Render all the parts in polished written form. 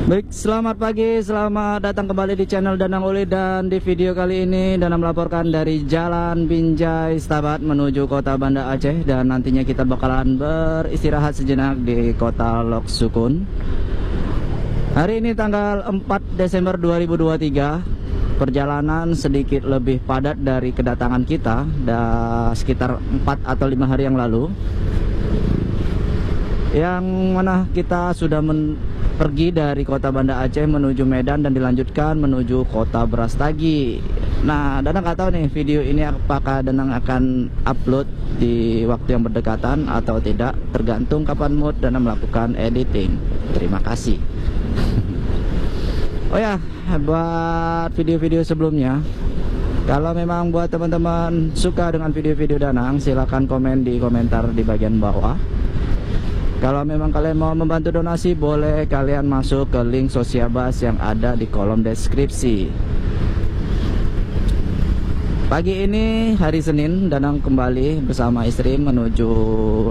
Baik, selamat pagi, selamat datang kembali di channel Danang Uli. Dan di video kali ini Danang melaporkan dari Jalan Binjai Setabat menuju kota Banda Aceh. Dan nantinya kita bakalan beristirahat sejenak di kota Lok Sukun. Hari ini tanggal 4 Desember 2023. Perjalanan sedikit lebih padat dari kedatangan kita sekitar 4 atau 5 hari yang lalu, yang mana kita sudah pergi dari kota Banda Aceh menuju Medan dan dilanjutkan menuju kota Brastagi. Nah, Danang nggak tahu nih video ini apakah Danang akan upload di waktu yang berdekatan atau tidak, tergantung kapan mood Danang melakukan editing. Terima kasih. Oh ya, buat video-video sebelumnya, kalau memang buat teman-teman suka dengan video-video Danang, silahkan komen di komentar di bagian bawah. Kalau memang kalian mau membantu donasi, boleh kalian masuk ke link Sosiabas yang ada di kolom deskripsi. Pagi ini hari Senin, Danang kembali bersama istri menuju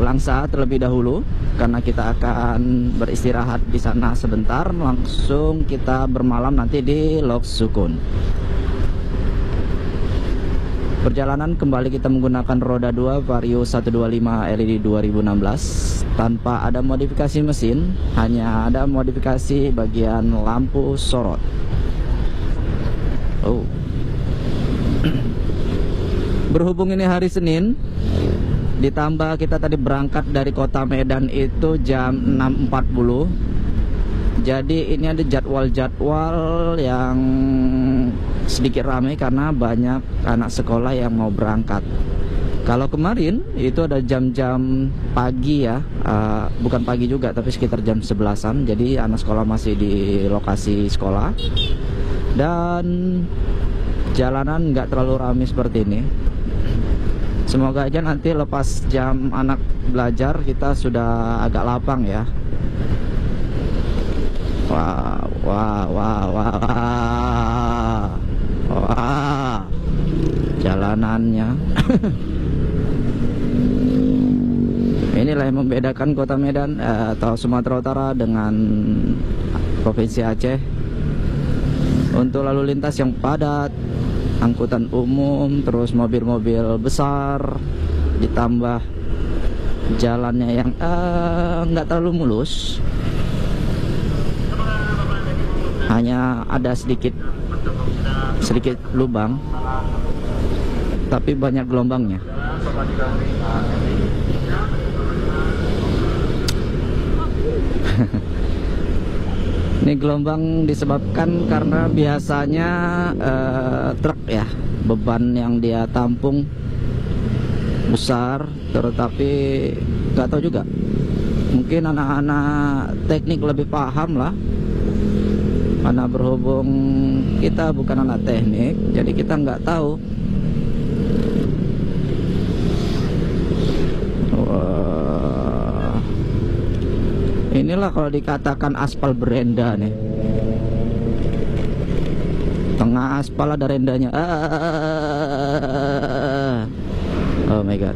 Langsa terlebih dahulu, karena kita akan beristirahat di sana sebentar. Langsung kita bermalam nanti di Lok Sukun. Perjalanan kembali kita menggunakan roda 2 Vario 125 LED 2016 tanpa ada modifikasi mesin, hanya ada modifikasi bagian lampu sorot. Berhubung ini hari Senin, ditambah kita tadi berangkat dari kota Medan itu jam 6.40, jadi ini ada jadwal-jadwal yang sedikit ramai karena banyak anak sekolah yang mau berangkat. Kalau kemarin itu ada jam-jam pagi ya, bukan pagi juga tapi sekitar jam 11-an, jadi anak sekolah masih di lokasi sekolah dan jalanan nggak terlalu ramai seperti ini. Semoga aja nanti lepas jam anak belajar kita sudah agak lapang ya. Wah, jalanannya. Inilah yang membedakan kota Medan atau Sumatera Utara dengan Provinsi Aceh. Untuk lalu lintas yang padat, angkutan umum, terus mobil-mobil besar, ditambah jalannya yang nggak terlalu mulus, hanya ada sedikit lubang, tapi banyak gelombangnya. Ini gelombang disebabkan karena biasanya truk ya, beban yang dia tampung besar, tetapi nggak tahu juga. Mungkin anak-anak teknik lebih paham lah. Karena berhubung kita bukan anak teknik, jadi kita nggak tahu. Wah. Inilah kalau dikatakan aspal berenda nih. Tengah aspal ada rendanya. Oh my god.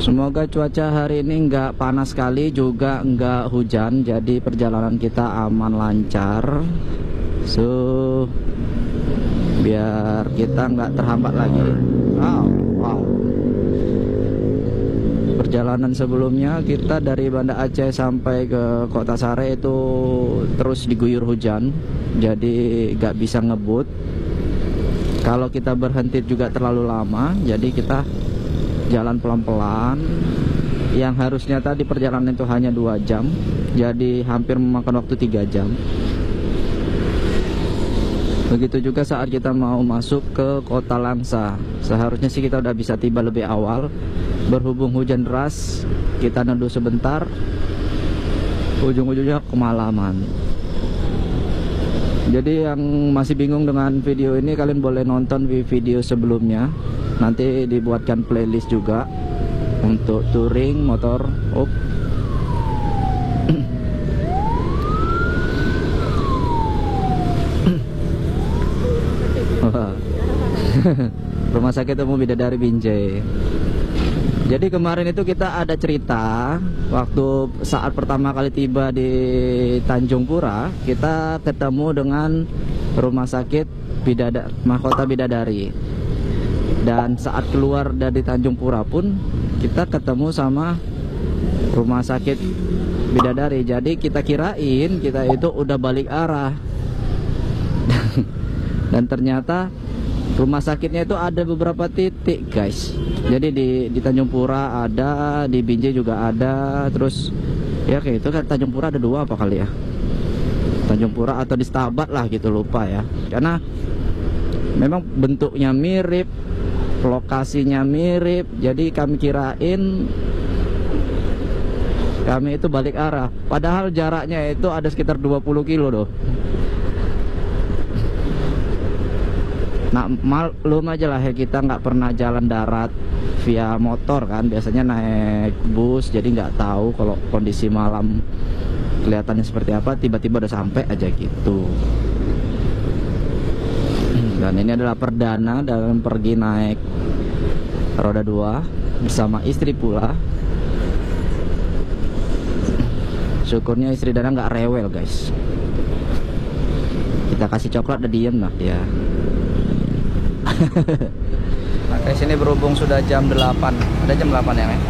Semoga cuaca hari ini nggak panas sekali, juga nggak hujan, jadi perjalanan kita aman lancar. Biar kita nggak terhambat lagi. Wow. Perjalanan sebelumnya kita dari Banda Aceh sampai ke Kota Sare itu terus diguyur hujan, jadi nggak bisa ngebut. Kalau kita berhenti juga terlalu lama, jadi kita jalan pelan-pelan. Yang harusnya tadi perjalanan itu hanya 2 jam, jadi hampir memakan waktu 3 jam. Begitu juga saat kita mau masuk ke kota Langsa. Seharusnya sih kita udah bisa tiba lebih awal. Berhubung hujan deras, kita neduh sebentar, ujung-ujungnya kemalaman. Jadi yang masih bingung dengan video ini, kalian boleh nonton video sebelumnya. Nanti dibuatkan playlist juga untuk touring motor. Rumah Sakit Umum Bidadari Binjai. Jadi kemarin itu kita ada cerita waktu saat pertama kali tiba di Tanjung Pura, kita ketemu dengan rumah sakit Mahkota Bidadari. Dan saat keluar dari Tanjung Pura pun kita ketemu sama rumah sakit Bidadari. Jadi kita kirain kita itu udah balik arah. Dan ternyata rumah sakitnya itu ada beberapa titik, guys. Jadi di Tanjung Pura ada, di Binjai juga ada, terus ya kayak itu kan Tanjung Pura ada 2 apa kali ya? Tanjung Pura atau di Stabat lah gitu, lupa ya. Karena memang bentuknya mirip, lokasinya mirip, jadi kami kirain kami itu balik arah. Padahal jaraknya itu ada sekitar 20 kilo doh. Nah, malum aja lah ya, kita nggak pernah jalan darat via motor kan, biasanya naik bus, jadi nggak tahu kalau kondisi malam kelihatannya seperti apa, tiba-tiba udah sampai aja gitu. Dan ini adalah perdana dalam pergi naik roda 2 bersama istri pula. Syukurnya istri Dana nggak rewel, guys. Kita kasih coklat udah diem lah ya. Nah, sini berhubung sudah jam 8, ada jam 8 ya, men?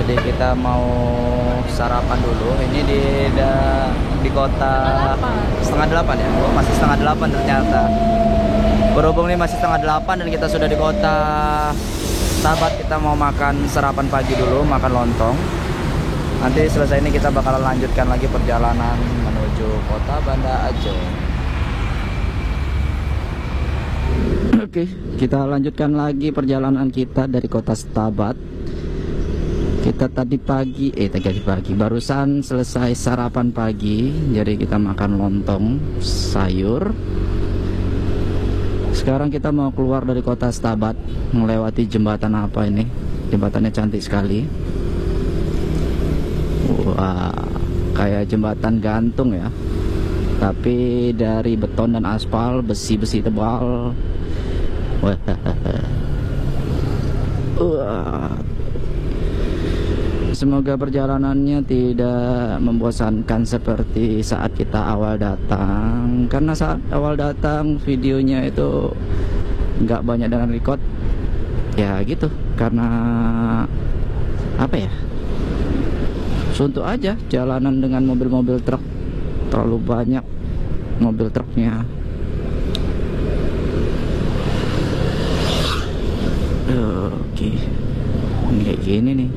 Jadi kita mau sarapan dulu. Ini di kota setengah 8 ya. Oh, masih setengah 8 ternyata. Berhubung ini masih setengah 8 dan kita sudah di kota Stabat, kita mau makan sarapan pagi dulu, makan lontong. Nanti selesai ini kita bakalan lanjutkan lagi perjalanan menuju kota Banda Aceh. Oke, kita lanjutkan lagi perjalanan kita dari kota Stabat. Kita tadi pagi barusan selesai sarapan pagi, jadi kita makan lontong sayur. Sekarang kita mau keluar dari kota Stabat, melewati jembatan apa ini? Jembatannya cantik sekali. Wah, kayak jembatan gantung ya, tapi dari beton dan aspal, besi-besi tebal. Wah. Semoga perjalanannya tidak membosankan seperti saat kita awal datang. Karena saat awal datang videonya itu nggak banyak dengan record. Ya gitu, karena apa ya? Suntuk aja jalanan dengan mobil-mobil truk, terlalu banyak mobil truknya. Oke, kayak gini nih.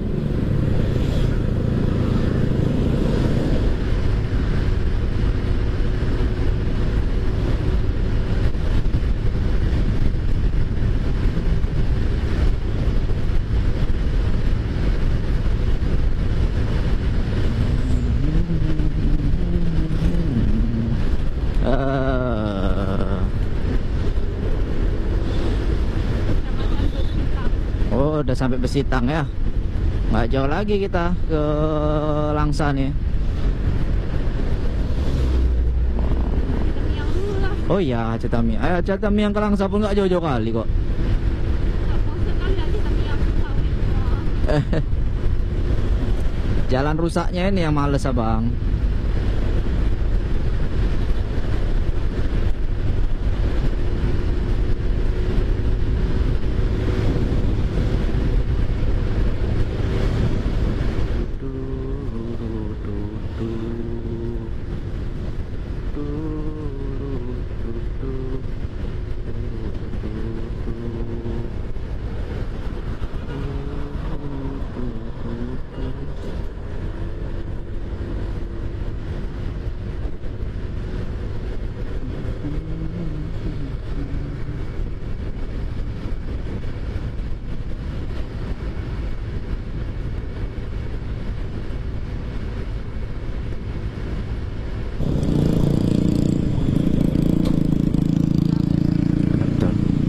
Udah sampai Besitang ya, nggak jauh lagi kita ke Langsa nih. Oh iya, Cetami. Cetami yang ke Langsa pun nggak jauh-jauh kali kok. Jalan rusaknya ini yang males, abang.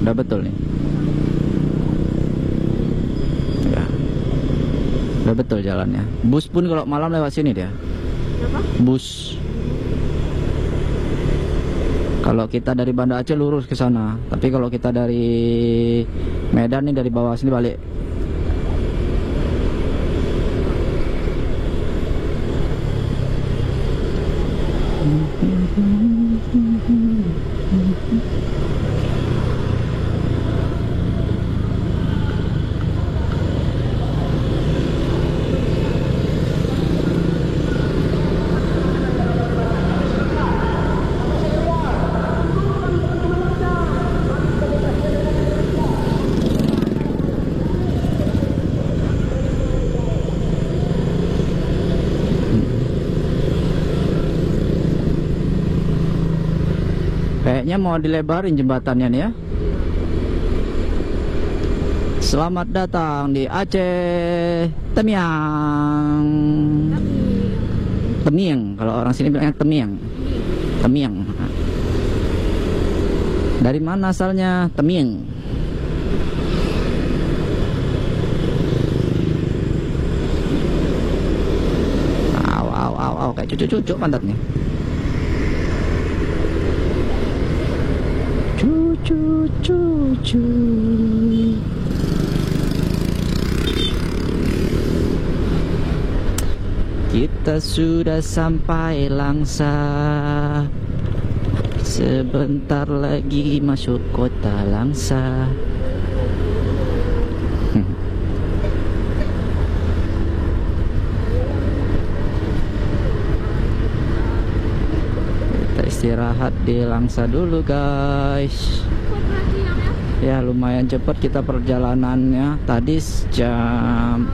Udah betul nih ya, udah betul jalannya. Bus pun kalau malam lewat sini dia. Apa? Bus Kalau kita dari Banda Aceh lurus ke sana, tapi kalau kita dari Medan nih dari bawah sini balik. Kayaknya mau dilebarin jembatannya nih ya. Selamat datang di Aceh Temiang. Temiang, kalau orang sini bilangnya Temiang. Temiang. Dari mana asalnya Temiang? Au, kayak cucuk-cucuk pantatnya. Cucu. Kita sudah sampai Langsa. Sebentar lagi masuk kota Langsa. Kita istirahat di Langsa dulu guys. Ya lumayan cepat kita perjalanannya. Tadi jam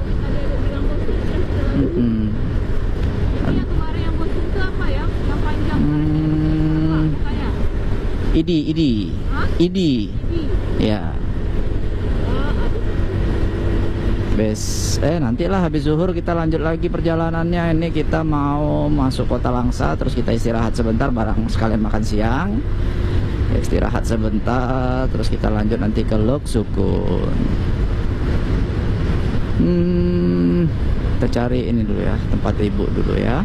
Idi. Ya. Nantilah habis zuhur kita lanjut lagi perjalanannya. Ini kita mau masuk kota Langsa, terus kita istirahat sebentar bareng sekalian makan siang. Istirahat sebentar, terus kita lanjut nanti ke Lok Sukun. Kita cari ini dulu ya, tempat ibu dulu ya.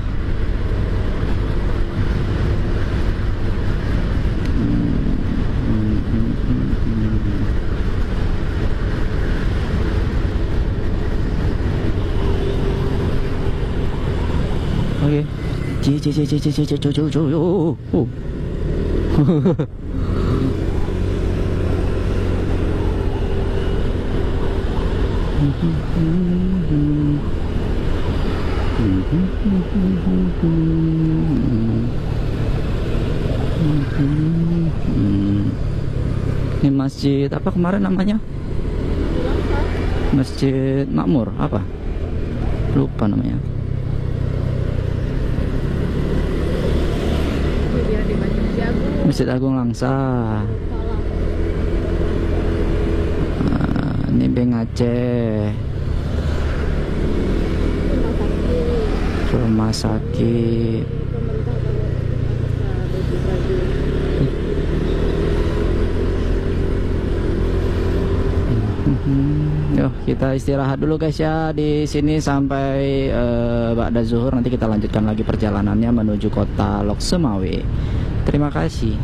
Oke. Ini masjid apa kemarin namanya? Masjid Makmur apa? Lupa namanya. Masjid Agung Langsa. Ini Bank Aceh. Rumah sakit. Yuk kita istirahat dulu guys ya di sini sampai ba'da zuhur. Nanti kita lanjutkan lagi perjalanannya menuju kota Lok Sumawe. Terima kasih.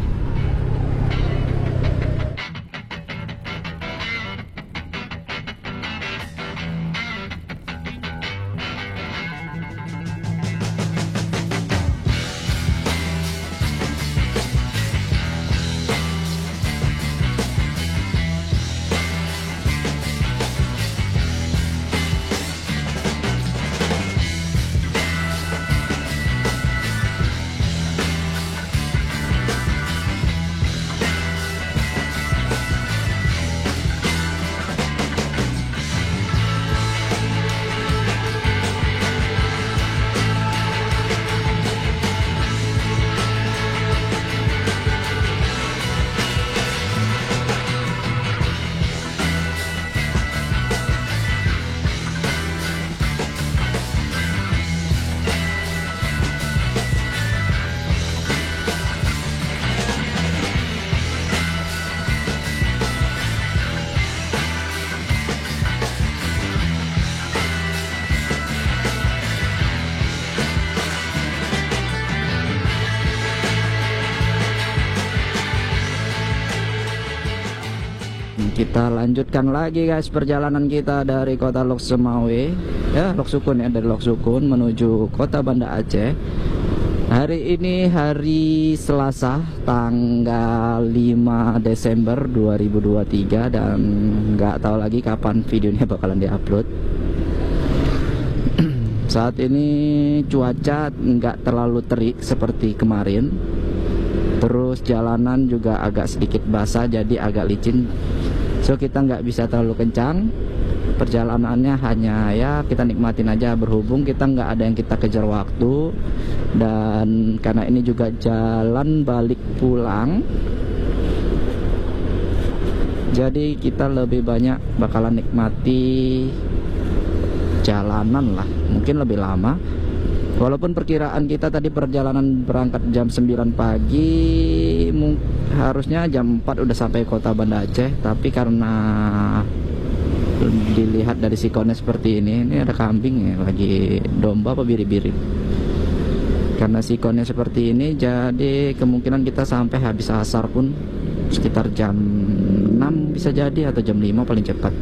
Kita lanjutkan lagi guys perjalanan kita dari kota Lok Sumawe, ya Lok Sukun ya, dari Lok Sukun menuju kota Banda Aceh. Hari ini hari Selasa tanggal 5 Desember 2023 dan nggak tahu lagi kapan videonya bakalan diupload. Saat ini cuaca nggak terlalu terik seperti kemarin. Terus jalanan juga agak sedikit basah jadi agak licin. So kita nggak bisa terlalu kencang. Perjalanannya hanya ya kita nikmatin aja, berhubung kita nggak ada yang kita kejar waktu. Dan karena ini juga jalan balik pulang, jadi kita lebih banyak bakalan nikmati jalanan lah, mungkin lebih lama. Walaupun perkiraan kita tadi perjalanan berangkat jam 9 pagi, harusnya jam 4 udah sampai kota Banda Aceh. Tapi karena dilihat dari sikonnya seperti ini ada kambing ya, lagi domba apa biri-biri. Karena sikonnya seperti ini, jadi kemungkinan kita sampai habis asar pun sekitar jam 6 bisa jadi, atau jam 5 paling cepat.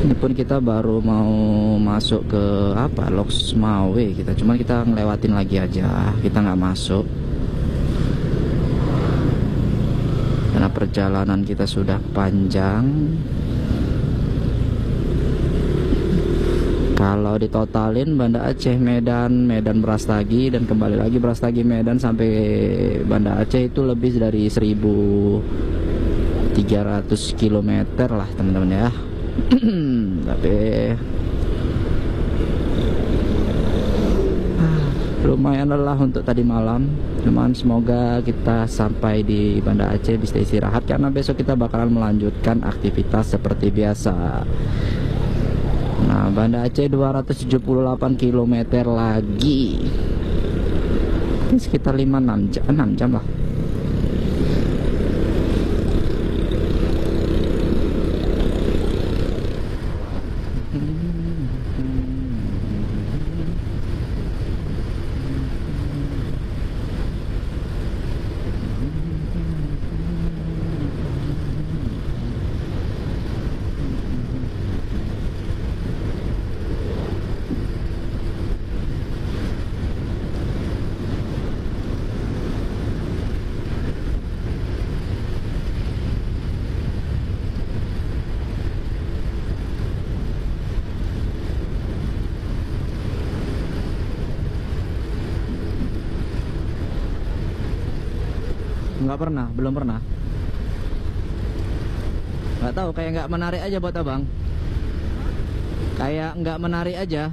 Ini pun kita baru mau masuk ke apa, Lok Sumawe kita, cuman kita ngelewatin lagi aja, kita nggak masuk karena perjalanan kita sudah panjang. Kalau ditotalin Banda Aceh Medan, Medan Brastagi dan kembali lagi Brastagi Medan sampai Banda Aceh itu lebih dari 1.300 km lah teman-teman ya. Tapi lumayan lelah untuk tadi malam. Cuman semoga kita sampai di Banda Aceh bisa istirahat, karena besok kita bakalan melanjutkan aktivitas seperti biasa. Nah, Banda Aceh 278 km lagi. Ini sekitar 5-6 jam lah. Nggak pernah, belum pernah. Nggak tahu, kayak nggak menarik aja buat abang. Kayak nggak menarik aja.